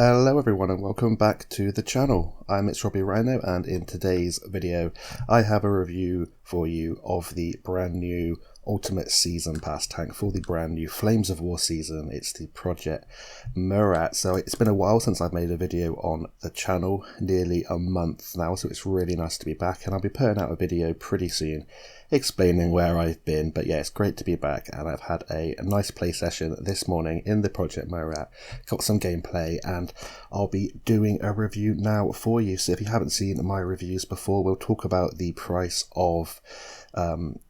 Hello everyone and welcome back to the channel. I'm Robbie Rhino, and in today's video I have a review for you of the brand new Ultimate Season Pass tank for the brand new Flames of War season. It's the PROJET MURAT. So it's been a while since I've made a video on the channel, nearly a month now, so it's really nice to be back, and I'll be putting out a video pretty soon explaining where I've been. But yeah, it's great to be back, and I've had a nice play session this morning in the PROJET MURAT, got some gameplay, and I'll be doing a review now for you. So if you haven't seen my reviews before, we'll talk about the price of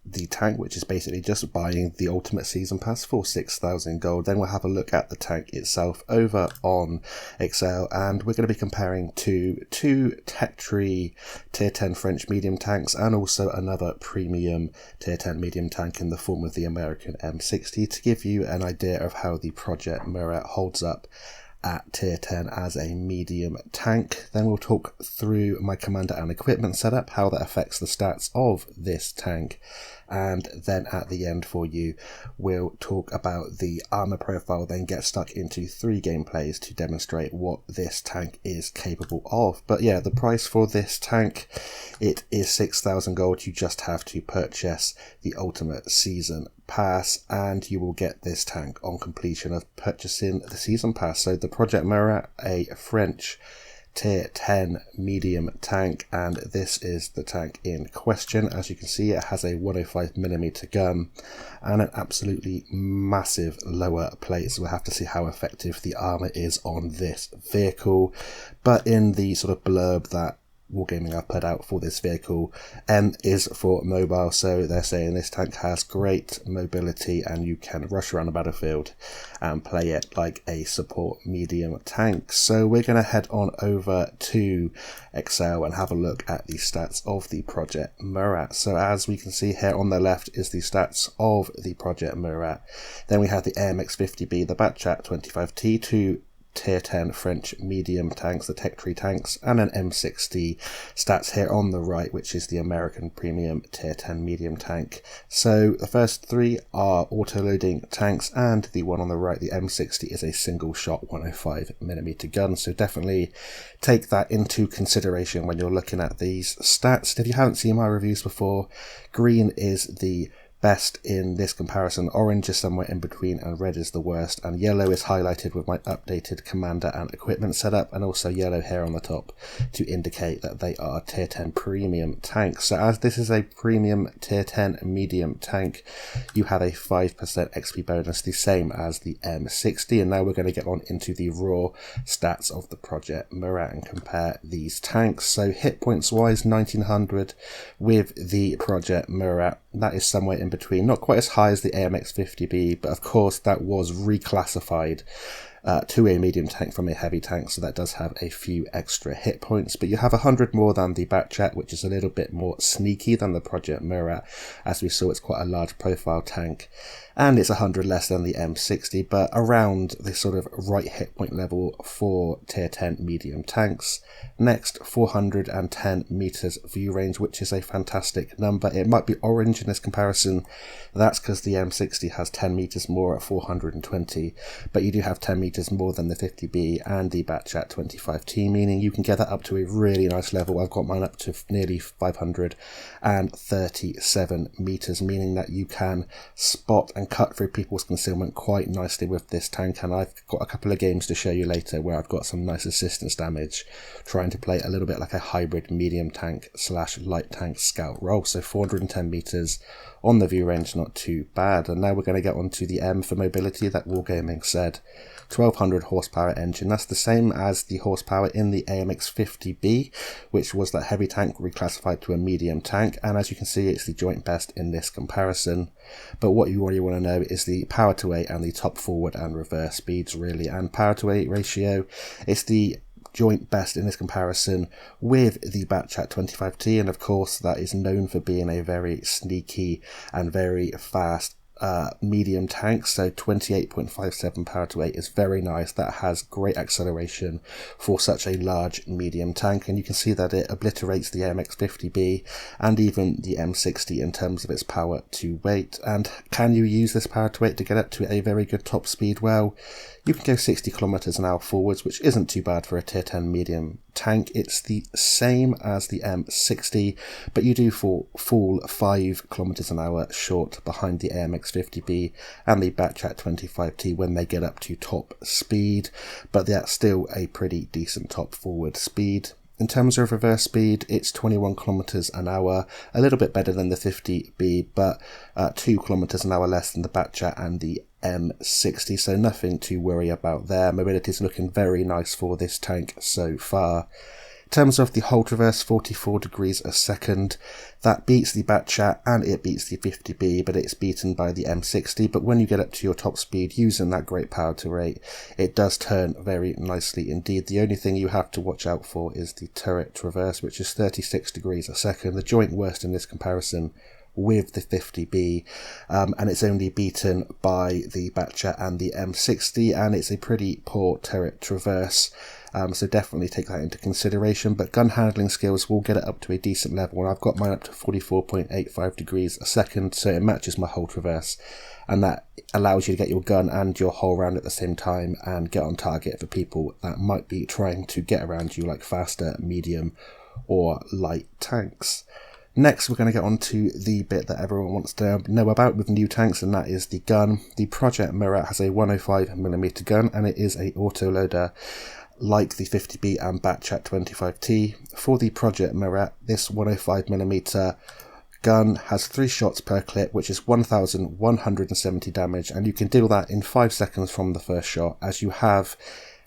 the tank, which is basically just buying the Ultimate Season Pass for 6,000 gold. Then we'll have a look at the tank itself over on Excel, and we're going to be comparing to two Tech Tree Tier 10 French medium tanks and also another premium Tier 10 medium tank in the form of the American M60 to give you an idea of how the PROJET MURAT holds up at tier 10 as a medium tank. Then we'll talk through my commander and equipment setup, how that affects the stats of this tank, and then at the end for you we'll talk about the armor profile, then get stuck into 3 gameplays to demonstrate what this tank is capable of. But yeah, the price for this tank, it is 6,000 gold. You just have to purchase the Ultimate Season Pass, and you will get this tank on completion of purchasing the Season Pass. So the PROJET MURAT, a French tier 10 medium tank, and this is the tank in question. As you can see, it has a 105mm gun and an absolutely massive lower plate, so we'll have to see how effective the armor is on this vehicle. But in the sort of blurb that Wargaming have put out for this vehicle, M is for mobile, so they're saying this tank has great mobility and you can rush around the battlefield and play it like a support medium tank. So we're going to head on over to Excel and have a look at the stats of the PROJET MURAT. So as we can see here on the left is the stats of the PROJET MURAT. Then we have the AMX-50B, the Batchat 25T, two tier 10 French medium tanks, the Tech Tree tanks, and an M60 stats here on the right, which is the American premium tier 10 medium tank. So the first 3 are auto-loading tanks, and the one on the right, the M60, is a single shot 105mm gun. So definitely take that into consideration when you're looking at these stats. If you haven't seen my reviews before, green is the best in this comparison, orange is somewhere in between, and red is the worst, and yellow is highlighted with my updated commander and equipment setup, and also yellow here on the top to indicate that they are tier 10 premium tanks. So as this is a premium tier 10 medium tank, you have a 5% XP bonus, the same as the M60. And now we're going to get on into the raw stats of the PROJET MURAT and compare these tanks. So hit points wise, 1900 with the PROJET MURAT. That is somewhere in between, not quite as high as the AMX-50B, but of course that was reclassified to a medium tank from a heavy tank, so that does have a few extra hit points. But you have 100 more than the Batchat, which is a little bit more sneaky than the PROJET MURAT. As we saw, it's quite a large profile tank, and it's 100 less than the M60, but around the sort of right hit point level for tier 10 medium tanks. Next, 410 meters view range, which is a fantastic number. It might be orange in this comparison. That's because the M60 has 10 meters more at 420, but you do have 10 meters more than the 50B and the Batchat 25T, meaning you can get that up to a really nice level. I've got mine up to nearly 537 meters, meaning that you can spot and cut through people's concealment quite nicely with this tank. And I've got a couple of games to show you later where I've got some nice assistance damage, trying to play a little bit like a hybrid medium tank / light tank scout role. So 410 meters on the view range, not too bad. And now we're going to get onto the M for mobility that Wargaming said. 1200 horsepower engine, that's the same as the horsepower in the AMX-50B, which was that heavy tank reclassified to a medium tank, and as you can see it's the joint best in this comparison. But what you really want to know is the power to weight and the top forward and reverse speeds really, and power to weight ratio, it's the joint best in this comparison with the Batchat 25T, and of course that is known for being a very sneaky and very fast medium tank, so 28.57 power to weight is very nice. That has great acceleration for such a large medium tank, and you can see that it obliterates the MX-50B and even the M60 in terms of its power to weight. And can you use this power to weight to get up to a very good top speed? Well, you can go 60 kilometers an hour forwards, which isn't too bad for a tier 10 medium tank. It's the same as the M60, but you do fall 5 kilometers an hour short behind the AMX-50B and the Batchat 25T when they get up to top speed, but that's still a pretty decent top forward speed. In terms of reverse speed, it's 21 kilometers an hour, a little bit better than the 50B, but 2 kilometers an hour less than the Batchat and the M60, so nothing to worry about there. Mobility is looking very nice for this tank so far. In terms of the hold reverse, 44 degrees a second, that beats the Batchat and it beats the 50B, but it's beaten by the M60. But when you get up to your top speed using that great power to rate, it does turn very nicely indeed. The only thing you have to watch out for is the turret reverse, which is 36 degrees a second, the joint worst in this comparison with the 50B, and it's only beaten by the Batchat and the M60, and it's a pretty poor turret traverse, so definitely take that into consideration. But gun handling skills will get it up to a decent level, and I've got mine up to 44.85 degrees a second, so it matches my whole traverse, and that allows you to get your gun and your whole round at the same time and get on target for people that might be trying to get around you, like faster, medium or light tanks. Next, we're going to get on to the bit that everyone wants to know about with new tanks, and that is the gun. The PROJET MURAT has a 105mm gun, and it is a autoloader like the 50B and Batchat 25T. For the PROJET MURAT, this 105mm gun has 3 shots per clip, which is 1170 damage, and you can deal that in 5 seconds from the first shot, as you have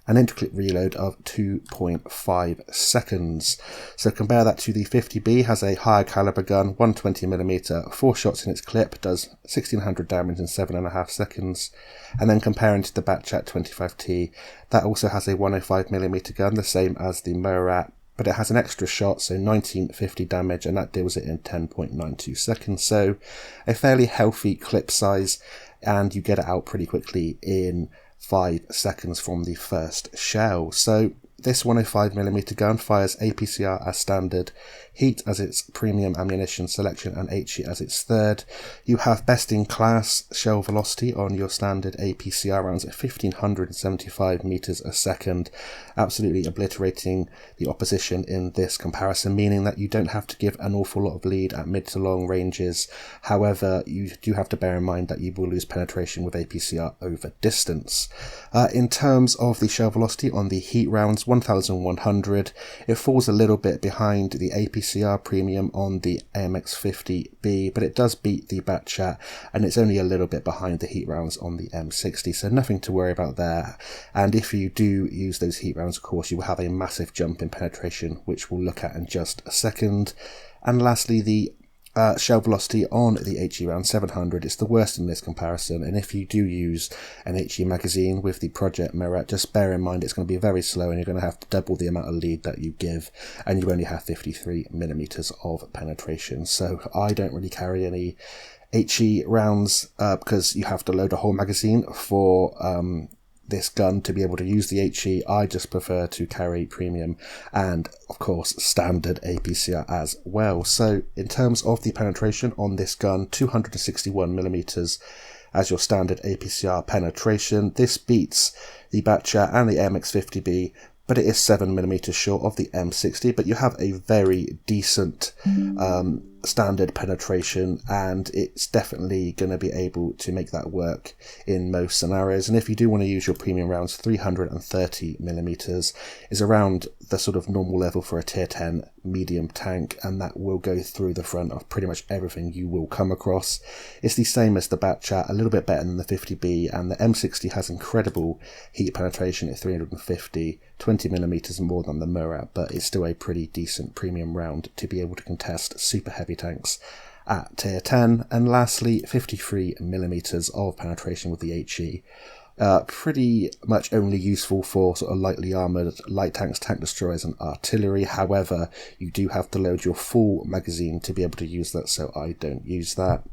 an interclip reload of 2.5 seconds. So compare that to the 50B, has a higher caliber gun, 120mm, 4 shots in its clip, does 1600 damage in 7.5 seconds. And then comparing to the Batchat 25T, that also has a 105mm gun, the same as the Murat, but it has an extra shot, so 1950 damage, and that deals it in 10.92 seconds. So a fairly healthy clip size, and you get it out pretty quickly in 5 seconds from the first shell. So this 105mm gun fires APCR as standard, heat as its premium ammunition selection, and HE as its third. You have best in class shell velocity on your standard APCR rounds at 1575 meters a second, absolutely obliterating the opposition in this comparison, meaning that you don't have to give an awful lot of lead at mid to long ranges. However, you do have to bear in mind that you will lose penetration with APCR over distance. In terms of the shell velocity on the heat rounds, 1100, it falls a little bit behind the APCR premium on the AMX-50B, but it does beat the Batchat, and it's only a little bit behind the heat rounds on the M60, so nothing to worry about there. And if you do use those heat rounds, of course, you will have a massive jump in penetration, which we'll look at in just a second. And lastly, the shell velocity on the HE round, 700, it's the worst in this comparison, and if you do use an HE magazine with the PROJET MURAT, just bear in mind it's going to be very slow, and you're going to have to double the amount of lead that you give, and you only have 53mm of penetration. So I don't really carry any HE rounds because you have to load a whole magazine for this gun to be able to use the HE. I just prefer to carry premium and of course standard APCR as well. So in terms of the penetration on this gun, 261mm as your standard APCR penetration. This beats the Batchat and the MX-50B, but it is 7mm short of the M60, but you have a very decent standard penetration, and it's definitely going to be able to make that work in most scenarios. And if you do want to use your premium rounds, 330mm is around the sort of normal level for a tier 10 medium tank, and that will go through the front of pretty much everything you will come across. It's the same as the Batchat, a little bit better than the 50B, and the M60 has incredible heat penetration at 350, 20mm more than the Murat, but it's still a pretty decent premium round to be able to contest super heavy tanks at tier 10. And lastly, 53mm of penetration with the HE. Pretty much only useful for sort of lightly armoured light tanks, tank destroyers and artillery. However, you do have to load your full magazine to be able to use that, so I don't use that.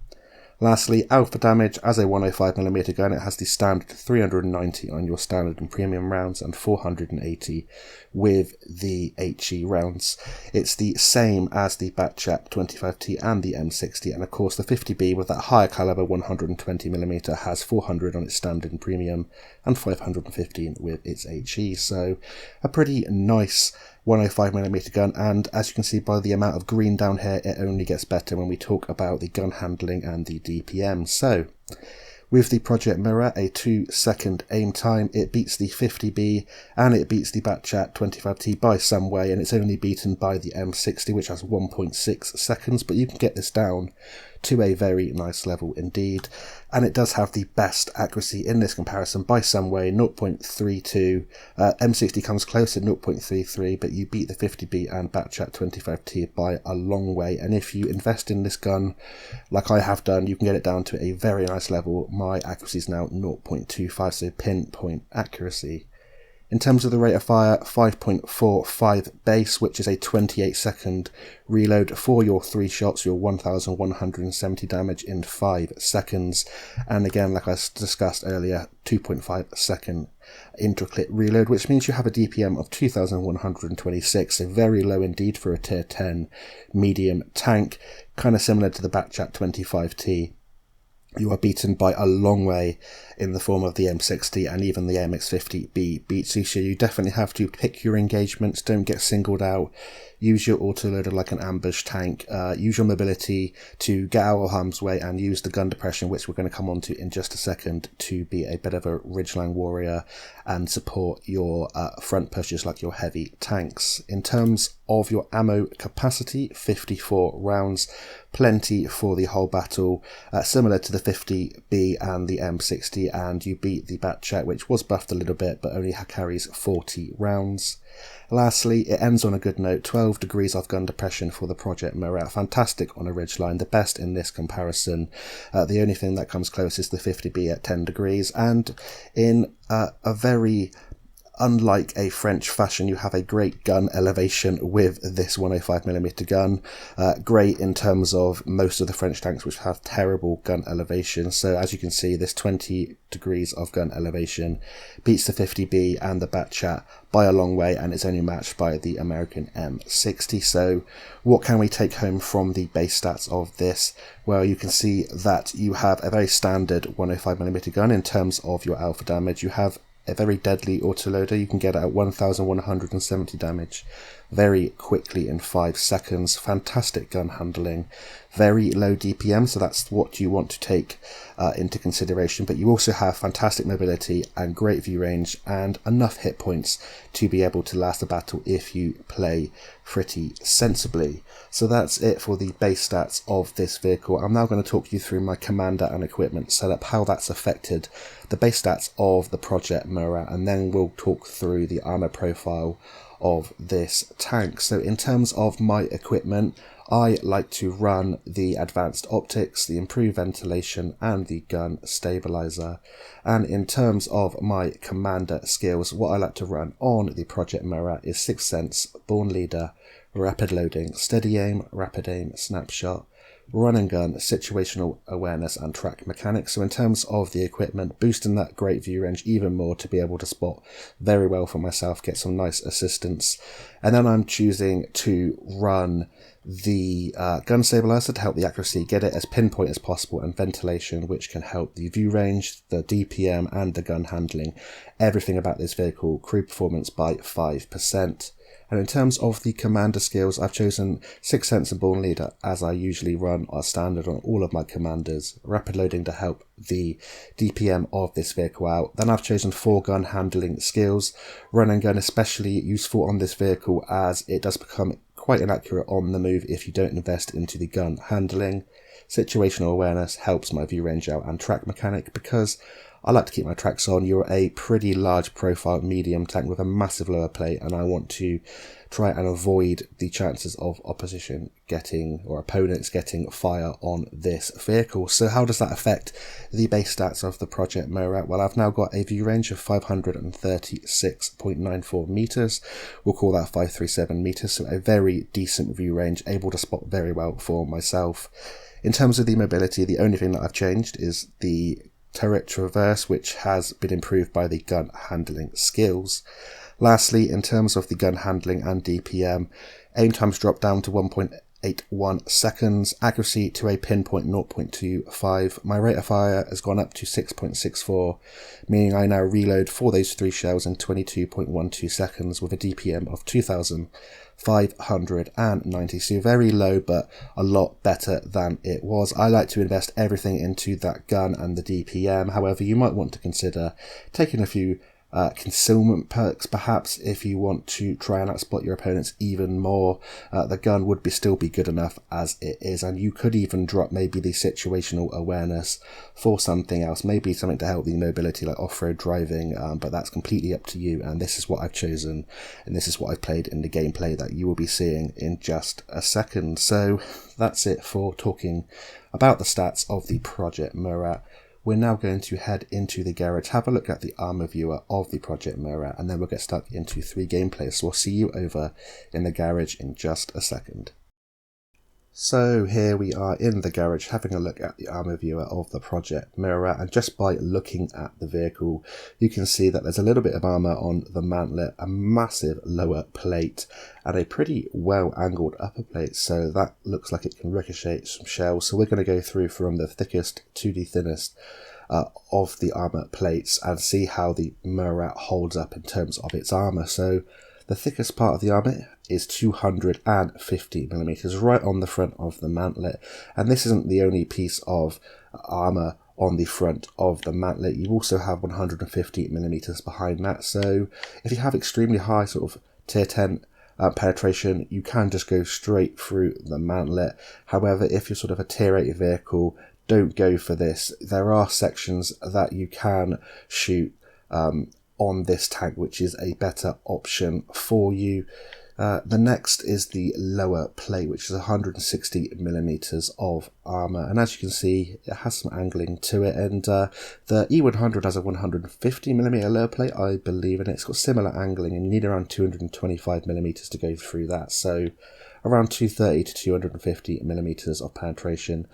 Lastly, alpha damage. As a 105mm gun, it has the standard 390 on your standard and premium rounds and 480 with the HE rounds. It's the same as the Batchat 25T and the M60, and of course the 50B with that higher caliber 120mm has 400 on its standard and premium and 515 with its HE. So a pretty nice 105mm gun, and as you can see by the amount of green down here, it only gets better when we talk about the gun handling and the DPM. So with the Project Murat, a 2-second aim time, it beats the 50B and it beats the Batchat 25T by some way, and it's only beaten by the M60, which has 1.6 seconds, but you can get this down to a very nice level indeed. And it does have the best accuracy in this comparison by some way, 0.32. M60 comes close at 0.33, but you beat the 50B and Batchat 25T by a long way. And if you invest in this gun, like I have done, you can get it down to a very nice level. My accuracy is now 0.25, so pinpoint accuracy. In terms of the rate of fire, 5.45 base, which is a 28-second reload for your 3 shots, your 1170 damage in 5 seconds. And again, like I discussed earlier, 2.5-second intraclip reload, which means you have a DPM of 2126, so very low indeed for a tier 10 medium tank, kind of similar to the Batchat 25T. You are beaten by a long way in the form of the M60, and even the MX50B beats you, so you definitely have to pick your engagements, don't get singled out, use your autoloader like an ambush tank, use your mobility to get out of harm's way, and use the gun depression, which we're going to come on to in just a second, to be a bit of a ridgeline warrior and support your front pushes like your heavy tanks. In terms of your ammo capacity, 54 rounds, plenty for the whole battle, similar to the 50B and the M60, and you beat the Batchat, which was buffed a little bit but only carries 40 rounds. Lastly, it ends on a good note, 12 degrees of gun depression for the Project Murat, fantastic on a ridgeline, the best in this comparison. The only thing that comes close is the 50B at 10 degrees, and in a very unlike a French fashion, you have a great gun elevation with this 105mm gun. Great in terms of most of the French tanks which have terrible gun elevation. So as you can see, this 20 degrees of gun elevation beats the 50B and the Batchat by a long way, and it's only matched by the American M60. So what can we take home from the base stats of this? Well, you can see that you have a very standard 105mm gun in terms of your alpha damage. You have a very deadly autoloader. You can get it at 1170 damage very quickly in 5 seconds. Fantastic gun handling, very low DPM, so that's what you want to take into consideration. But you also have fantastic mobility and great view range and enough hit points to be able to last a battle if you play pretty sensibly. So that's it for the base stats of this vehicle. I'm now going to talk you through my commander and equipment setup, how that's affected the base stats of the Project Murat, and then we'll talk through the armor profile of this tank. So in terms of my equipment, I like to run the advanced optics, the improved ventilation, and the gun stabilizer. And in terms of my commander skills, what I like to run on the Project Murat is Sixth Sense, Born Leader, Rapid Loading, Steady Aim, Rapid Aim, Snapshot, Run and Gun, Situational Awareness, and Track Mechanics. So in terms of the equipment, boosting that great view range even more to be able to spot very well for myself, get some nice assistance. And then I'm choosing to run the gun stabilizer to help the accuracy, get it as pinpoint as possible, and ventilation, which can help the view range, the DPM, and the gun handling. Everything about this vehicle, crew performance by 5%. And in terms of the commander skills, I've chosen Sixth Sense and Born Leader as I usually run are standard on all of my commanders. Rapid Loading to help the DPM of this vehicle out. Then I've chosen 4 gun handling skills. Run and Gun especially useful on this vehicle as it does become quite inaccurate on the move if you don't invest into the gun handling. Situational Awareness helps my view range out, and Track Mechanic because I like to keep my tracks on. You're a pretty large profile medium tank with a massive lower plate, and I want to try and avoid the chances of opposition getting, or opponents getting, fire on this vehicle. So how does that affect the base stats of the Project Murat? Well, I've now got a view range of 536.94 meters. We'll call that 537 meters, so a very decent view range, able to spot very well for myself. In terms of the mobility, the only thing that I've changed is the turret traverse, which has been improved by the gun handling skills. Lastly, in terms of the gun handling and DPM, aim times dropped down to 1.81 seconds, accuracy to a pinpoint 0.25. My rate of fire has gone up to 6.64, meaning I now reload for those 3 shells in 22.12 seconds with a DPM of 2,590. So very low, but a lot better than it was. I like to invest everything into that gun and the DPM. However, you might want to consider taking a few concealment perks perhaps if you want to try and outspot your opponents even more. The gun would still be good enough as it is, and you could even drop maybe the situational awareness for something else, maybe something to help the mobility like off-road driving, but that's completely up to you, and this is what I've chosen and this is what I've played in the gameplay that you will be seeing in just a second. So that's it for talking about the stats of the Project Murat. We're now going to head into the garage, have a look at the armor viewer of the Project Murat, and then we'll get stuck into 3 gameplays. So we'll see you over in the garage in just a second. So here we are in the garage having a look at the armor viewer of the Project Murat, and just by looking at the vehicle you can see that there's a little bit of armor on the mantlet, a massive lower plate and a pretty well angled upper plate, so that looks like it can ricochet some shells. So we're going to go through from the thickest to the thinnest of the armor plates and see how the Murat holds up in terms of its armor. So the thickest part of the armor is 250mm right on the front of the mantlet, and this isn't the only piece of armor on the front of the mantlet. You also have 150mm behind that, so if you have extremely high sort of tier 10 penetration, you can just go straight through the mantlet. However, if you're sort of a tier 8 vehicle, don't go for this. There are sections that you can shoot on this tank, which is a better option for you. The next is the lower plate, which is 160mm of armor, and as you can see it has some angling to it, and the E100 has a 150mm lower plate, I believe, and it's got similar angling, and you need around 225mm to go through that, so around 230 to 250mm of penetration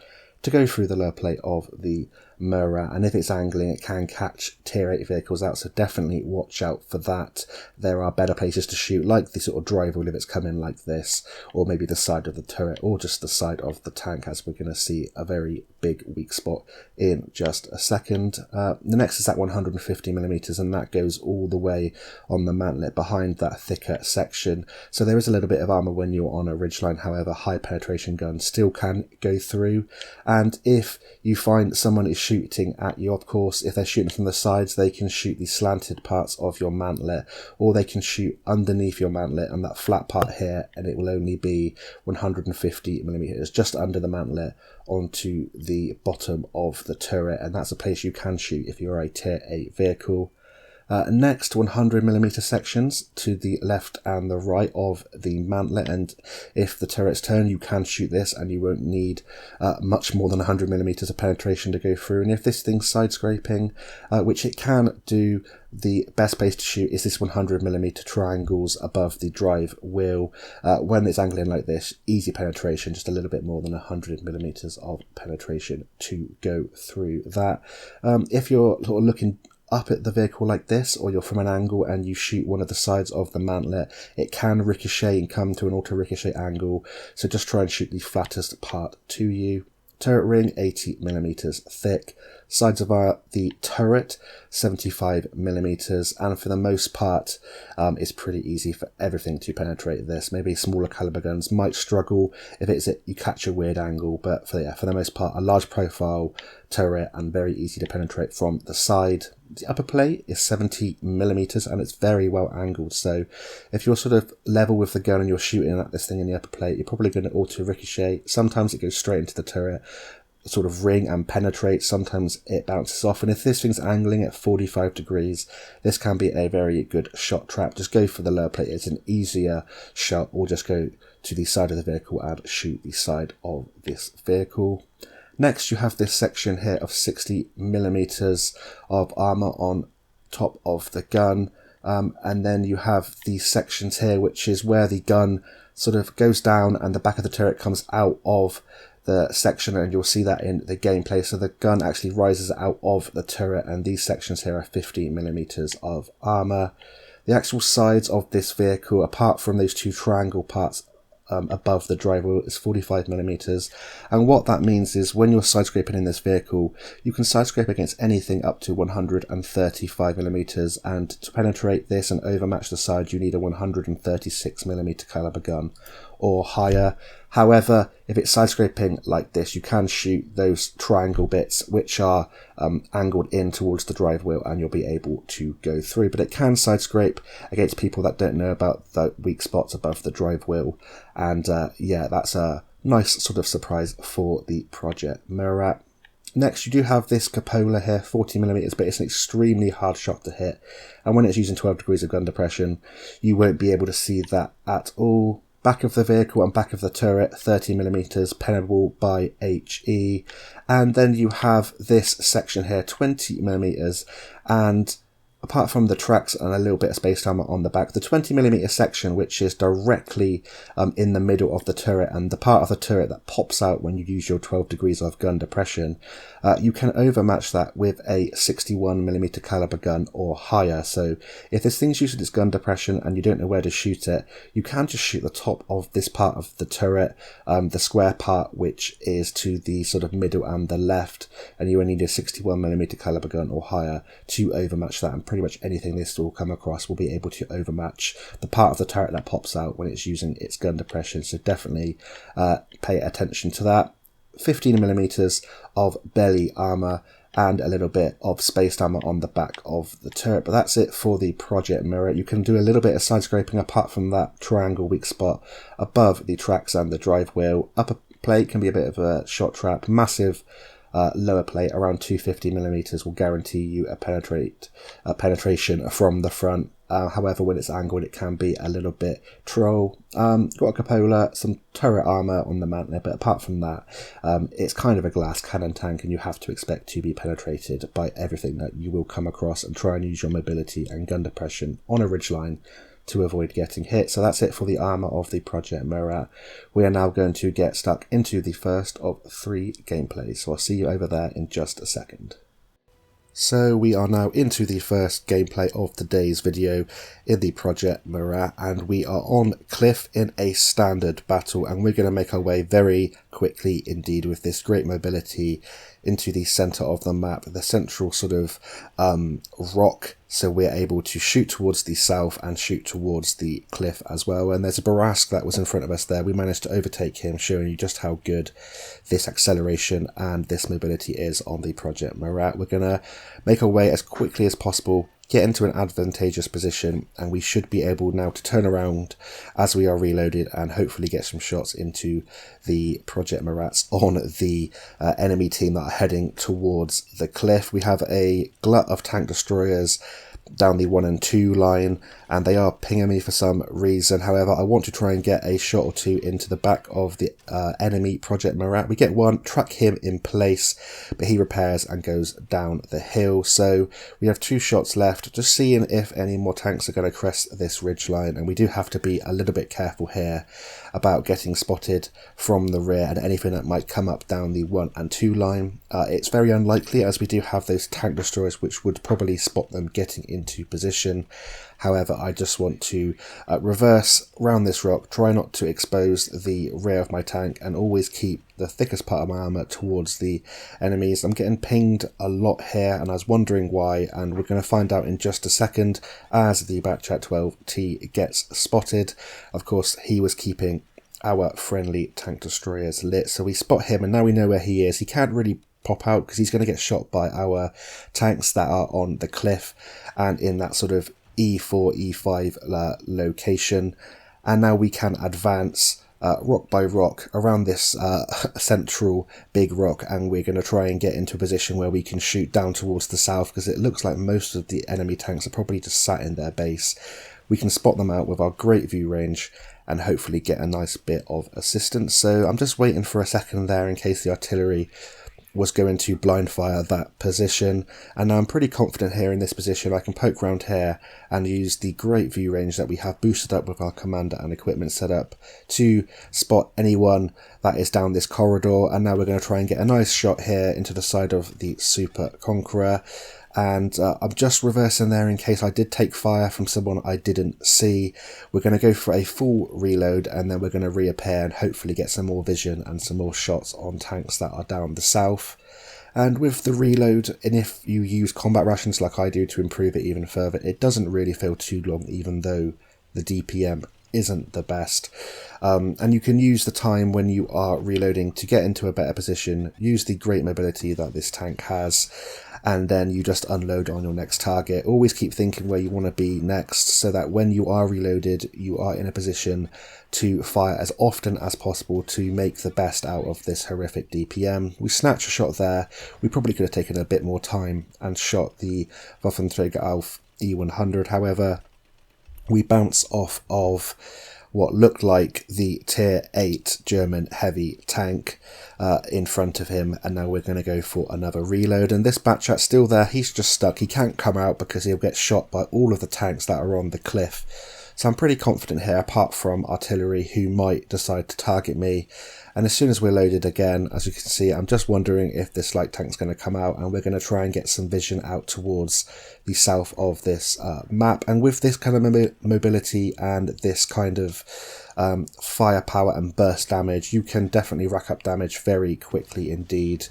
to go through the lower plate of the Murat, and if it's angling it can catch tier 8 vehicles out, so definitely watch out for that. There are better places to shoot, like the sort of drive wheel if it's coming like this, or maybe the side of the turret, or just the side of the tank, as we're going to see a very big weak spot in just a second. The next is that 150mm, and that goes all the way on the mantlet behind that thicker section, so there is a little bit of armor when you're on a ridgeline. However, high penetration guns still can go through, and if you find someone is shooting at you, of course, if they're shooting from the sides, they can shoot the slanted parts of your mantlet, or they can shoot underneath your mantlet on that flat part here, and it will only be 150mm just under the mantlet onto the bottom of the turret, and that's a place you can shoot if you're a tier 8 vehicle. Next, 100mm sections to the left and the right of the mantlet, and if the turret's turn you can shoot this and you won't need much more than 100mm of penetration to go through. And if this thing's side scraping, which it can do, the best place to shoot is this 100mm triangles above the drive wheel. When it's angling like this, easy penetration, just a little bit more than 100mm of penetration to go through that. If you're sort of looking up at the vehicle like this, or you're from an angle and you shoot one of the sides of the mantlet, it can ricochet and come to an auto ricochet angle, so just try and shoot the flattest part to you. Turret ring 80mm thick, sides of the turret 75mm, and for the most part it's pretty easy for everything to penetrate this. Maybe smaller caliber guns might struggle if it's you catch a weird angle, but for the most part a large profile turret and very easy to penetrate from the side. The upper plate is 70mm and it's very well angled, so if you're sort of level with the gun and you're shooting at this thing in the upper plate, you're probably going to auto ricochet. Sometimes it goes straight into the turret, sort of ring and penetrate, sometimes it bounces off, and if this thing's angling at 45 degrees, this can be a very good shot trap. Just go for the lower plate, it's an easier shot, or just go to the side of the vehicle and shoot the side of this vehicle. Next, you have this section here of 60mm of armor on top of the gun, and then you have these sections here, which is where the gun sort of goes down and the back of the turret comes out of the section, and you'll see that in the gameplay. So the gun actually rises out of the turret, and these sections here are 50mm of armour. The actual sides of this vehicle, apart from those two triangle parts above the drive wheel, is 45mm, and what that means is when you're side scraping in this vehicle, you can side scrape against anything up to 135mm, and to penetrate this and overmatch the side you need a 136mm caliber gun or higher. However, if it's side scraping like this, you can shoot those triangle bits which are angled in towards the drive wheel, and you'll be able to go through. But it can side scrape against people that don't know about the weak spots above the drive wheel, and yeah, that's a nice sort of surprise for the PROJET MURAT. Next, you do have this cupola here, 40mm, but it's an extremely hard shot to hit, and when it's using 12 degrees of gun depression, you won't be able to see that at all. Back of the vehicle and back of the turret, 30mm, penetrable by HE. And then you have this section here, 20mm, and apart from the tracks and a little bit of space armor on the back, the 20mm section, which is directly in the middle of the turret, and the part of the turret that pops out when you use your 12 degrees of gun depression, you can overmatch that with a 61mm caliber gun or higher. So if this thing's using its gun depression and you don't know where to shoot it, you can just shoot the top of this part of the turret, the square part which is to the sort of middle and the left, and you only need a 61mm caliber gun or higher to overmatch that, and pretty much anything this will come across will be able to overmatch the part of the turret that pops out when it's using its gun depression. So definitely pay attention to that. 15mm of belly armor and a little bit of spaced armor on the back of the turret. But that's it for the PROJET MURAT. You can do a little bit of side scraping apart from that triangle weak spot above the tracks and the drive wheel. Upper plate can be a bit of a shot trap. Massive lower plate around 250mm will guarantee you a penetration from the front. However, when it's angled, it can be a little bit troll. Got a cupola, some turret armor on the mantlet, but apart from that, it's kind of a glass cannon tank, and you have to expect to be penetrated by everything that you will come across, and try and use your mobility and gun depression on a ridgeline to avoid getting hit. So that's it for the armor of the PROJET MURAT. We are now going to get stuck into the first of 3 gameplays, so I'll see you over there in just a second. So we are now into the first gameplay of today's video in the PROJET MURAT, and we are on Cliff in a standard battle, and we're going to make our way very quickly indeed with this great mobility into the center of the map, the central sort of rock, so we're able to shoot towards the south and shoot towards the cliff as well. And there's a Barask that was in front of us there. We managed to overtake him, showing you just how good this acceleration and this mobility is on the PROJET MURAT. We're gonna make our way as quickly as possible, get into an advantageous position, and we should be able now to turn around as we are reloaded and hopefully get some shots into the PROJET MURATs on the enemy team that are heading towards the cliff. We have a glut of tank destroyers down the 1 and 2 line, and they are pinging me for some reason. However, I want to try and get a shot or two into the back of the enemy PROJET MURAT. We get one, track him in place, but he repairs and goes down the hill. So we have 2 shots left, just seeing if any more tanks are going to crest this ridge line, and we do have to be a little bit careful here about getting spotted from the rear and anything that might come up down the 1 and 2 line. It's very unlikely, as we do have those tank destroyers which would probably spot them getting into position. However, I just want to reverse round this rock, try not to expose the rear of my tank, and always keep the thickest part of my armour towards the enemies. I'm getting pinged a lot here, and I was wondering why, and we're going to find out in just a second as the Backchat 12T gets spotted. Of course, he was keeping our friendly tank destroyers lit, so we spot him, and now we know where he is. He can't really pop out because he's going to get shot by our tanks that are on the cliff and in that sort of E4, E5 location. And now we can advance rock by rock around this central big rock, and we're going to try and get into a position where we can shoot down towards the south, because it looks like most of the enemy tanks are probably just sat in their base. We can spot them out with our great view range and hopefully get a nice bit of assistance. So I'm just waiting for a second there in case the artillery was going to blind fire that position, and now I'm pretty confident here in this position. I can poke round here and use the great view range that we have boosted up with our commander and equipment setup to spot anyone that is down this corridor. And now we're going to try and get a nice shot here into the side of the Super Conqueror. And I'm just reversing there in case I did take fire from someone I didn't see. We're going to go for a full reload, and then we're going to reappear and hopefully get some more vision and some more shots on tanks that are down the south. And with the reload, and if you use combat rations like I do to improve it even further, it doesn't really feel too long, even though the DPM isn't the best. And you can use the time when you are reloading to get into a better position, use the great mobility that this tank has, and then you just unload on your next target. Always keep thinking where you want to be next, so that when you are reloaded, you are in a position to fire as often as possible to make the best out of this horrific DPM. We snatch a shot there. We probably could have taken a bit more time and shot the Waffenträger auf E100. However, we bounce off of what looked like the tier 8 German heavy tank in front of him, and now we're going to go for another reload. And this Batchat's still there. He's just stuck. He can't come out because he'll get shot by all of the tanks that are on the cliff. So I'm pretty confident here, apart from artillery, who might decide to target me. And as soon as we're loaded again, as you can see, I'm just wondering if this light tank's going to come out, and we're going to try and get some vision out towards the south of this map. And with this kind of mobility and this kind of firepower and burst damage, you can definitely rack up damage very quickly indeed.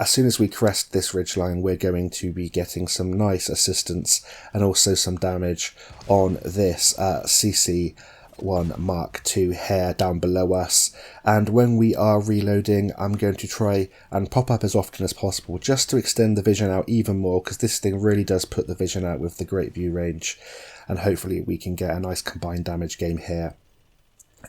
As soon as we crest this ridgeline, we're going to be getting some nice assistance and also some damage on this CC1 Mark II here down below us. And when we are reloading, I'm going to try and pop up as often as possible just to extend the vision out even more, because this thing really does put the vision out with the great view range, and hopefully we can get a nice combined damage game here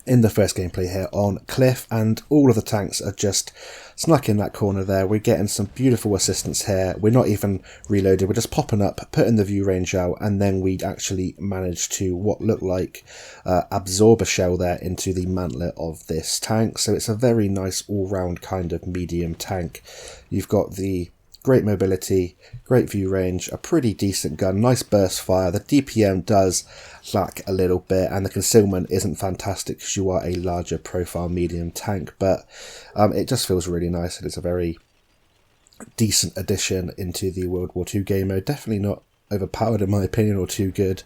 in the first gameplay here on Cliff. And all of the tanks are just snuck in that corner there. We're getting some beautiful assistance here. We're not even reloaded, we're just popping up, putting the view range out, and then we'd actually manage to what looked like absorb a shell there into the mantlet of this tank. So it's a very nice all-round kind of medium tank. You've got the great mobility, great view range, a pretty decent gun, nice burst fire. The DPM does lack a little bit, and the concealment isn't fantastic because you are a larger profile medium tank, but it just feels really nice, and it's a very decent addition into the World War II game mode. Definitely not overpowered in my opinion, or too good.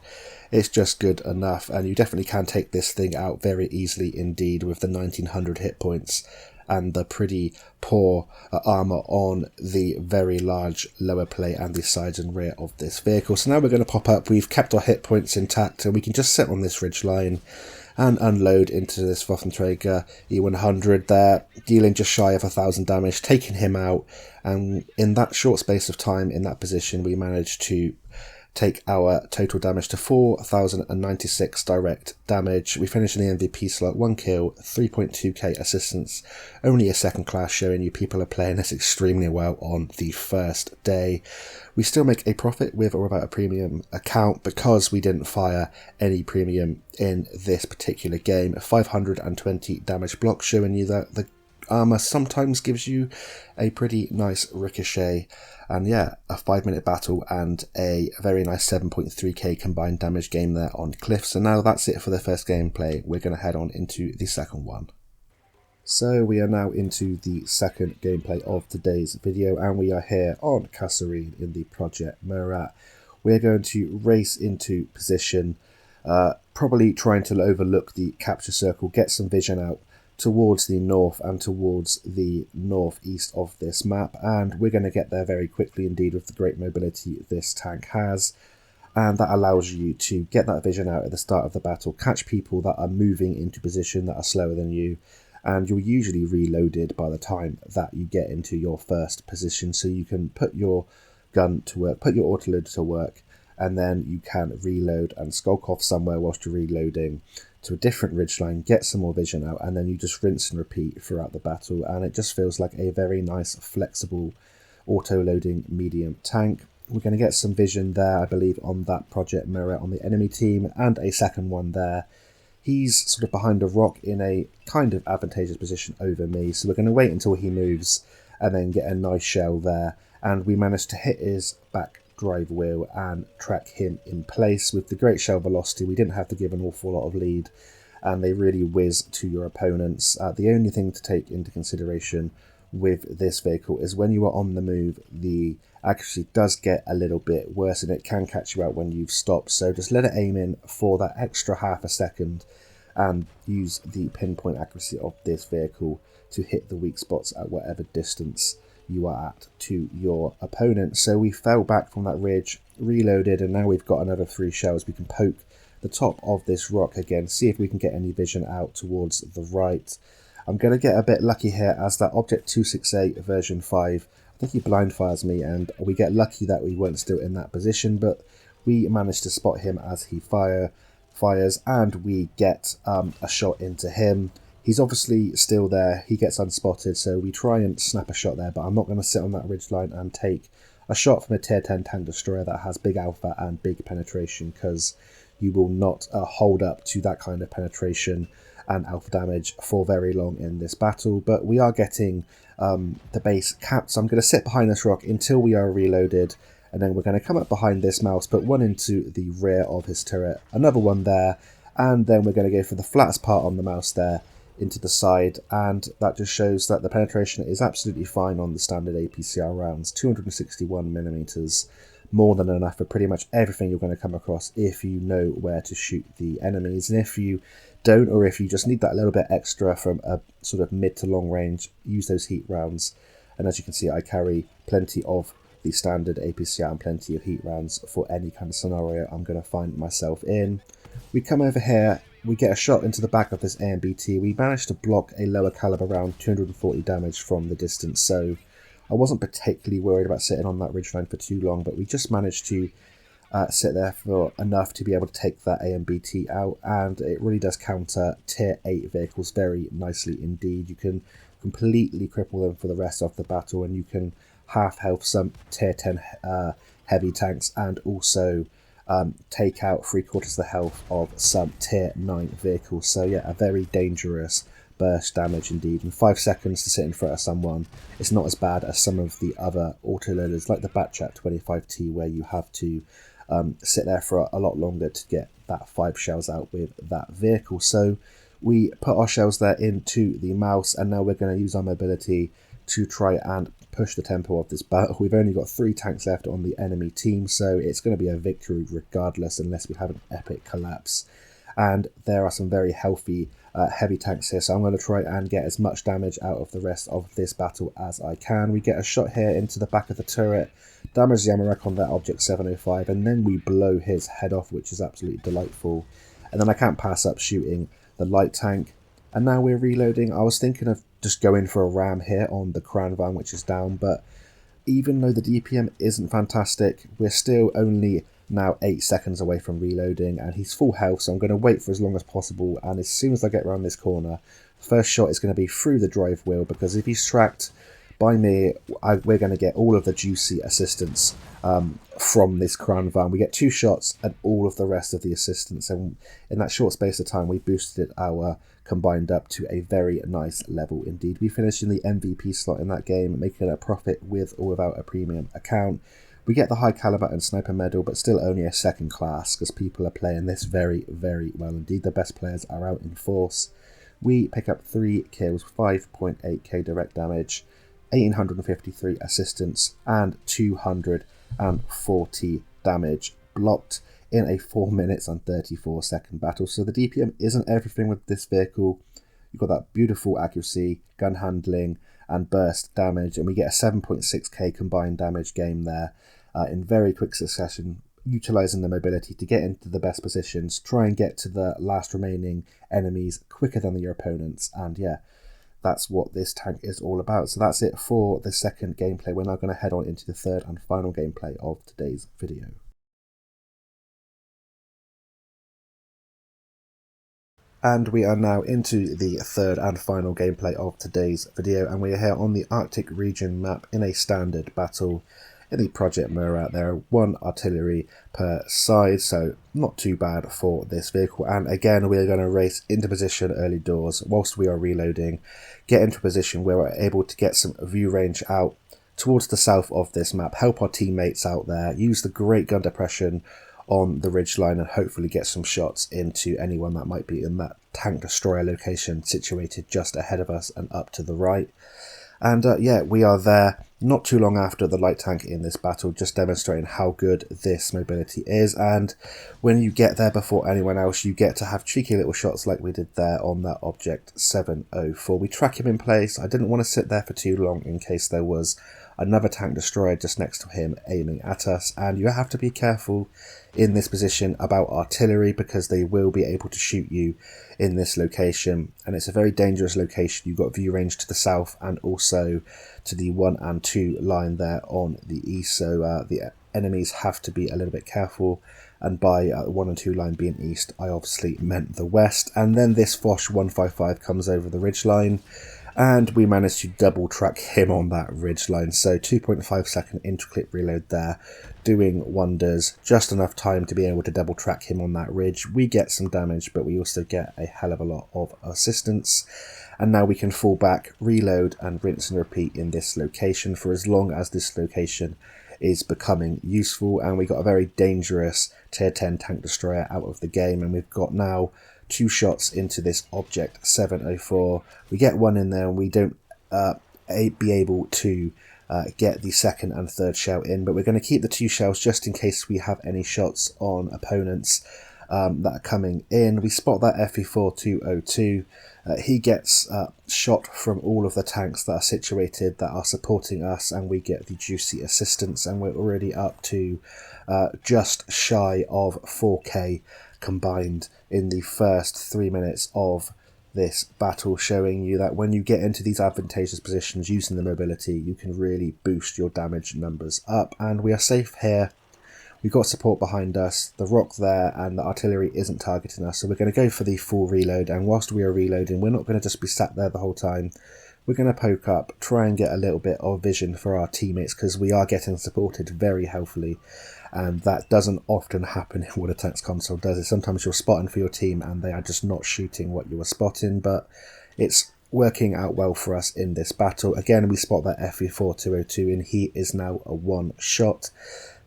It's just good enough, and you definitely can take this thing out very easily indeed with the 1900 hit points and the pretty poor armour on the very large lower plate and the sides and rear of this vehicle. So now we're going to pop up. We've kept our hit points intact, and we can just sit on this ridge line and unload into this Waffenträger E100 there, dealing just shy of 1000 damage, taking him out. And in that short space of time in that position, we managed to take our total damage to 4096 direct damage. We finished in the MVP slot, 1 kill, 3.2k assistance, only a second class, showing you people are playing this extremely well on the first day. We still make a profit with or without a premium account because we didn't fire any premium in this particular game. 520 damage block, showing you that the armour sometimes gives you a pretty nice ricochet. And yeah, a 5-minute battle and a very nice 7.3k combined damage game there on Cliff. So now that's it for the first gameplay. We're going to head on into the second one. So we are now into the second gameplay of today's video, and we are here on Kasserine in the PROJET MURAT. We're going to race into position, probably trying to overlook the capture circle, get some vision out towards the north and towards the northeast of this map, and we're going to get there very quickly indeed with the great mobility this tank has, and that allows you to get that vision out at the start of the battle, catch people that are moving into position that are slower than you, and you're usually reloaded by the time that you get into your first position, so you can put your gun to work, put your autoloader to work, and then you can reload and skulk off somewhere whilst you're reloading to a different ridgeline, get some more vision out, and then you just rinse and repeat throughout the battle. And it just feels like a very nice, flexible, auto-loading medium tank. We're going to get some vision there, I believe, on that PROJET MURAT on the enemy team, and a second one there. He's sort of behind a rock in a kind of advantageous position over me, so we're going to wait until he moves, and then get a nice shell there. And we managed to hit his back drive wheel and track him in place. With the great shell velocity, we didn't have to give an awful lot of lead, and they really whiz to your opponents. The only thing to take into consideration with this vehicle is when you are on the move, the accuracy does get a little bit worse and it can catch you out when you've stopped. So just let it aim in for that extra half a second and use the pinpoint accuracy of this vehicle to hit the weak spots at whatever distance you are at to your opponent. So we fell back from that ridge, reloaded, and now we've got another 3 shells. We can poke the top of this rock again, see if we can get any vision out towards the right. I'm going to get a bit lucky here as that Object 268 version 5, I think he blind fires me, and we get lucky that we weren't still in that position, but we managed to spot him as he fires, and we get a shot into him. He's obviously still there, he gets unspotted, so we try and snap a shot there, but I'm not going to sit on that ridgeline and take a shot from a tier 10 tank destroyer that has big alpha and big penetration, because you will not hold up to that kind of penetration and alpha damage for very long in this battle. But we are getting the base capped, so I'm going to sit behind this rock until we are reloaded, and then we're going to come up behind this mouse, put one into the rear of his turret, another one there, and then we're going to go for the flattest part on the mouse there into the side, and that just shows that the penetration is absolutely fine on the standard APCR rounds. 261mm, more than enough for pretty much everything you're going to come across if you know where to shoot the enemies. And if you don't, or if you just need that little bit extra from a sort of mid to long range, use those heat rounds. And as you can see, I carry plenty of the standard APCR and plenty of heat rounds for any kind of scenario I'm going to find myself in. We come over here, we get a shot into the back of this AMBT. We managed to block a lower caliber round, 240 damage from the distance, so I wasn't particularly worried about sitting on that ridgeline for too long, but we just managed to sit there for enough to be able to take that AMBT out, and it really does counter tier 8 vehicles very nicely indeed. You can completely cripple them for the rest of the battle, and you can half health some tier 10 heavy tanks, and also take out 3/4 the health of some tier 9 vehicles. So yeah, a very dangerous burst damage indeed. In 5 seconds to sit in front of someone, it's not as bad as some of the other autoloaders like the Batchat 25T, where you have to sit there for a lot longer to get that 5 shells out with that vehicle. So we put our shells there into the mouse, and now we're going to use our mobility to try and push the tempo of this battle. We've only got 3 tanks left on the enemy team, so it's going to be a victory regardless unless we have an epic collapse. And there are some very healthy heavy tanks here, so I'm going to try and get as much damage out of the rest of this battle as I can. We get a shot here into the back of the turret, damage the ammo rack on that Object 705, and then we blow his head off, which is absolutely delightful. And then I can't pass up shooting the light tank. And now we're reloading. I was thinking of just going for a ram here on the Cran van, which is down, but even though the DPM isn't fantastic, we're still only now 8 seconds away from reloading, and he's full health, so I'm going to wait for as long as possible, and as soon as I get around this corner, first shot is going to be through the drive wheel, because if he's tracked by me, we're going to get all of the juicy assistance from this Cran van. We get 2 shots and all of the rest of the assistance, and in that short space of time we boosted our combined up to a very nice level indeed. We finished in the MVP slot in that game, making a profit with or without a premium account. We get the high caliber and sniper medal, but still only a 2nd class, because people are playing this very, very well indeed. The best players are out in force. We pick up 3 kills, 5.8k direct damage, 1853 assistance, and 240 damage blocked in a 4 minutes and 34 second battle. So the DPM isn't everything with this vehicle. You've got that beautiful accuracy, gun handling, and burst damage, and we get a 7.6k combined damage game there in very quick succession, utilising the mobility to get into the best positions, try and get to the last remaining enemies quicker than your opponents, and yeah, that's what this tank is all about. So that's it for the second gameplay. We're now going to head on into the third and final gameplay of today's video. And we are now into the third and final gameplay of today's video, and we are here on the Arctic region map in a standard battle. in the Project Murat. There are 1 artillery per side, so not too bad for this vehicle. And again, we are going to race into position early doors whilst we are reloading, get into a position where we're able to get some view range out towards the south of this map, help our teammates out there, use the great gun depression on the ridgeline, and hopefully get some shots into anyone that might be in that tank destroyer location situated just ahead of us and up to the right. And yeah, we are there not too long after the light tank in this battle, just demonstrating how good this mobility is. And when you get there before anyone else, you get to have cheeky little shots like we did there on that Object 704. We track him in place. I didn't want to sit there for too long in case there was another tank destroyer just next to him aiming at us. And you have to be careful in this position about artillery, because they will be able to shoot you in this location, and it's a very dangerous location. You've got view range to the south and also to the 1 and 2 line there on the east, so the enemies have to be a little bit careful. And by 1 and 2 line being east, I obviously meant the west. And then this Foch 155 comes over the ridgeline, and we managed to double track him on that ridgeline. So 2.5 second interclip reload there, doing wonders. Just enough time to be able to double track him on that ridge. We get some damage, but we also get a hell of a lot of assistance. And now we can fall back, reload, and rinse and repeat in this location for as long as this location is becoming useful. And we got a very dangerous tier 10 tank destroyer out of the game, and we've got now 2 shots into this Object 704. We get 1 in there, and we don't be able to get the 2nd and 3rd shell in, but we're going to keep the 2 shells just in case we have any shots on opponents that are coming in. We spot that FE4202. He gets shot from all of the tanks that are situated that are supporting us, and we get the juicy assistance, and we're already up to just shy of 4k combined in the first 3 minutes of this battle, showing you that when you get into these advantageous positions using the mobility, you can really boost your damage numbers up. And we are safe here. We've got support behind us, the rock there, and the artillery isn't targeting us, so we're going to go for the full reload. And whilst we are reloading, we're not going to just be sat there the whole time. We're going to poke up, try and get a little bit of vision for our teammates, because we are getting supported very healthily, and that doesn't often happen in what a tanks console, does it? Sometimes you're spotting for your team and they are just not shooting what you were spotting, but it's working out well for us in this battle. Again, we spot that FE4202, and he is now a 1 shot.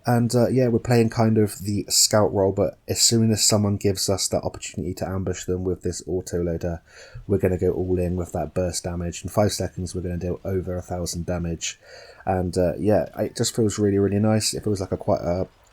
And yeah, we're playing kind of the scout role, but as soon as someone gives us that opportunity to ambush them with this autoloader, we're going to go all in with that burst damage. In 5 seconds, we're going to deal over 1,000 damage. And yeah, it just feels really, really nice. It feels like quite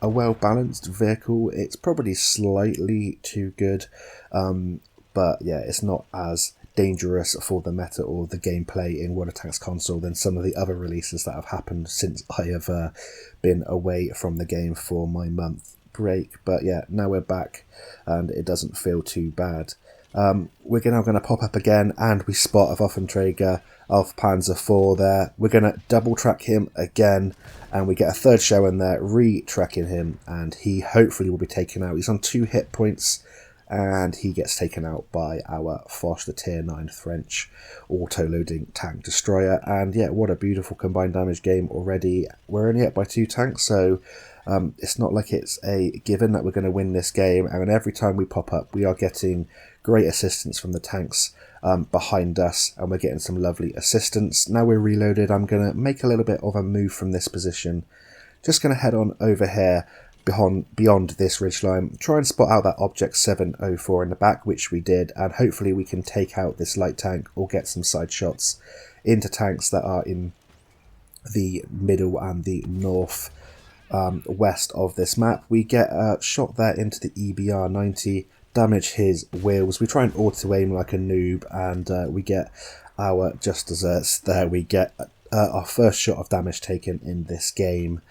a well-balanced vehicle. It's probably slightly too good, but yeah, it's not as dangerous for the meta or the gameplay in WoT Tanks console than some of the other releases that have happened since I have been away from the game for my month break. But yeah, now we're back and it doesn't feel too bad. We're now going to pop up again, and we spot a Waffenträger of Panzer IV there. We're going to double track him again, and we get a 3rd shell in there, re-tracking him, and he hopefully will be taken out. He's on 2 hit points, and he gets taken out by our Foch, the tier 9 French auto-loading tank destroyer. And yeah, what a beautiful combined damage game already. We're only up by 2 tanks, so it's not like it's a given that we're going to win this game. And every time we pop up, we are getting great assistance from the tanks behind us, and we're getting some lovely assistance. Now we're reloaded, I'm going to make a little bit of a move from this position. Just going to head on over here beyond this ridgeline, try and spot out that Object 704 in the back, which we did, and hopefully we can take out this light tank or get some side shots into tanks that are in the middle and the north west of this map. We get a shot there into the EBR-90, damage his wheels. We try and auto-aim like a noob, and we get our just desserts there. We get our first shot of damage taken in this game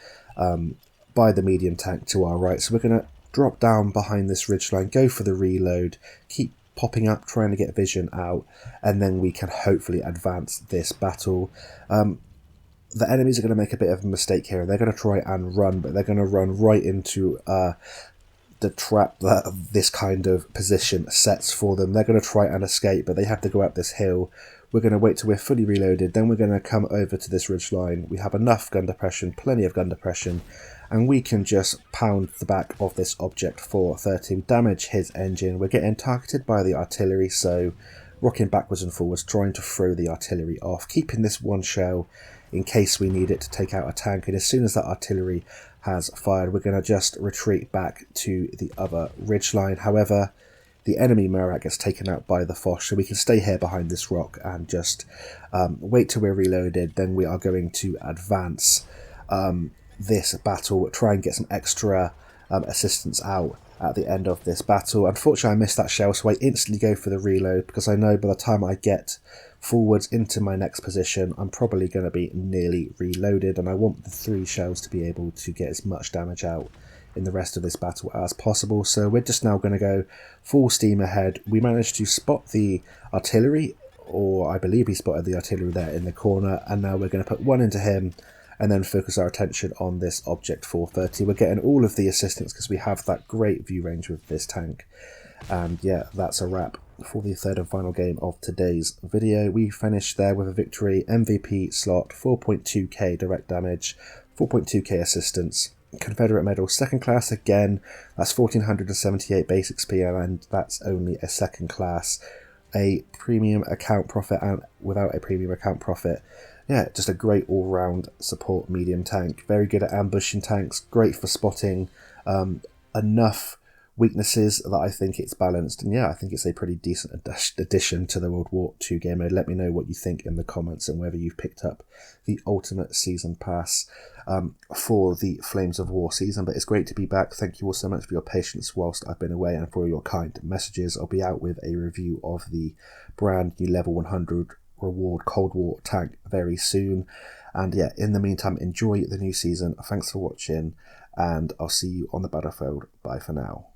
by the medium tank to our right. So we're going to drop down behind this ridgeline, go for the reload, keep popping up, trying to get vision out, and then we can hopefully advance this battle. The enemies are going to make a bit of a mistake here. They're going to try and run, but they're going to run right into the trap that this kind of position sets for them. They're going to try and escape, but they have to go up this hill We're going to wait till we're fully reloaded, then we're going to come over to this ridge line. We have enough gun depression, plenty of gun depression, and we can just pound the back of this Object 430, damage his engine. We're getting targeted by the artillery, so rocking backwards and forwards, trying to throw the artillery off, keeping this one shell in case we need it to take out a tank, and as soon as that artillery has fired, we're going to just retreat back to the other ridge line. However, the enemy Murat gets taken out by the Foch, so we can stay here behind this rock and just wait till we're reloaded. Then we are going to advance this battle, try and get some extra assistance out at the end of this battle. Unfortunately, I missed that shell, so I instantly go for the reload, because I know by the time I get forwards into my next position, I'm probably going to be nearly reloaded, and I want the 3 shells to be able to get as much damage out in the rest of this battle as possible. So we're just now going to go full steam ahead. We managed to spot the artillery, or I believe he spotted the artillery there in the corner, and now we're going to put one into him and then focus our attention on this Object 430. We're getting all of the assistance because we have that great view range with this tank. And yeah, that's a wrap for the third and final game of today's video. We finished there with a victory, MVP slot, 4.2k direct damage, 4.2k assistance, Confederate medal, second class again, that's 1478 base XP, and that's only a second class. A premium account profit, and without a premium account profit, yeah, just a great all-round support medium tank. Very good at ambushing tanks, great for spotting, enough weaknesses that I think it's balanced, and yeah, I think it's a pretty decent addition to the World War II game mode. Let me know what you think in the comments, and whether you've picked up the Ultimate Season Pass for the Flames of War season. But it's great to be back. Thank you all so much for your patience whilst I've been away, and for your kind messages. I'll be out with a review of the brand new level 100 reward Cold War tank very soon. And yeah, in the meantime, enjoy the new season. Thanks for watching, and I'll see you on the battlefield. Bye for now.